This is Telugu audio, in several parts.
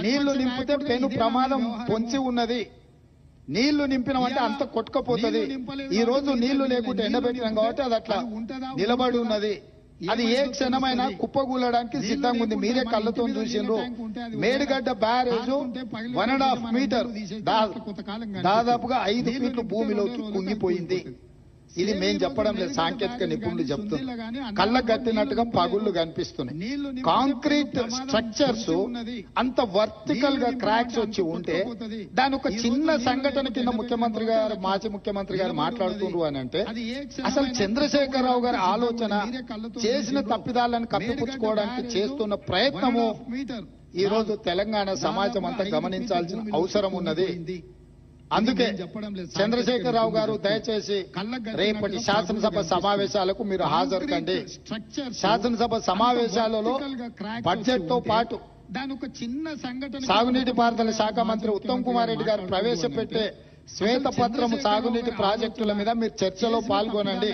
నీళ్లు నింపితే పెను ప్రమాదం పొంచి ఉన్నది. నీళ్లు నింపినమంటే అంత కొట్టుకపోతుంది. ఈ రోజు నీళ్లు లేకుంటే ఎండబెట్టినాం కాబట్టి అది అట్లా నిలబడి ఉన్నది. అది ఏ క్షణమైనా కుప్పగూలడానికి సిద్ధంగా ఉంది. మీరే కళ్ళతో చూసిండ్రు. మేడిగడ్డ బ్యారేజ్ 1.5 మీటర్ దాదాపుగా 5 ఫీట్లు భూమిలోకి కుంగిపోయింది. ఇది మేం చెప్పడం లేదు, సాంకేతిక నిపుణులు చెప్తున్నారు. కళ్ళకు కట్టినట్టుగా పగుళ్లు కనిపిస్తున్నాయి. కాంక్రీట్ స్ట్రక్చర్స్ అంత వర్టికల్ గా క్రాక్స్ వచ్చి ఉంటే దాని ఒక చిన్న సంఘటన కింద ముఖ్యమంత్రి గారు, మాజీ ముఖ్యమంత్రి గారు మాట్లాడుతున్నారు అని అంటే అసలు చంద్రశేఖరరావు గారి ఆలోచన చేసిన తప్పిదాలను కప్పిపుచ్చుకోవడానికి చేస్తున్న ప్రయత్నము ఈ రోజు తెలంగాణ సమాజం అంతా గమనించాల్సిన అవసరం ఉన్నది. అందుకే చంద్రశేఖరరావు గారు దయచేసి రేపటి శాసనసభ సమావేశాలకు మీరు హాజరు కండి. శాసనసభ సమావేశాలలో బడ్జెట్ తో పాటు సాగునీటి పారుదల శాఖ మంత్రి ఉత్తమ్ కుమార్ రెడ్డి గారు ప్రవేశపెట్టే శ్వేతపత్రము సాగునీటి ప్రాజెక్టుల మీద మీరు చర్చలో పాల్గొనండి.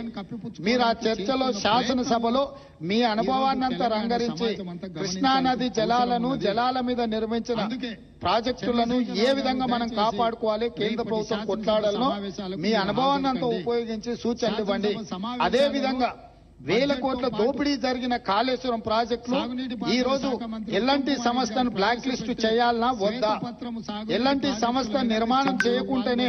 మీరు ఆ చర్చలో శాసనసభలో మీ అనుభవాన్నంతా రంగరించి కృష్ణానది జలాల మీద నిర్మించిన ప్రాజెక్టులను ఏ విధంగా మనం కాపాడుకోవాలి, కేంద్ర ప్రభుత్వం కొట్లాడాలనో మీ అనుభవాన్నంతా ఉపయోగించి సూచనలు ఇవ్వండి. అదే విధంగా 1000 కోట్ల దోపిడీ జరిగిన కాళేశ్వరం ప్రాజెక్టులు ఈ రోజు ఎల్ఎన్టీ సంస్థను బ్లాక్ లిస్ట్ చేయాలన్నా వద్దా? ఎల్ఎన్టీ సంస్థ నిర్మాణం చేయకుంటేనే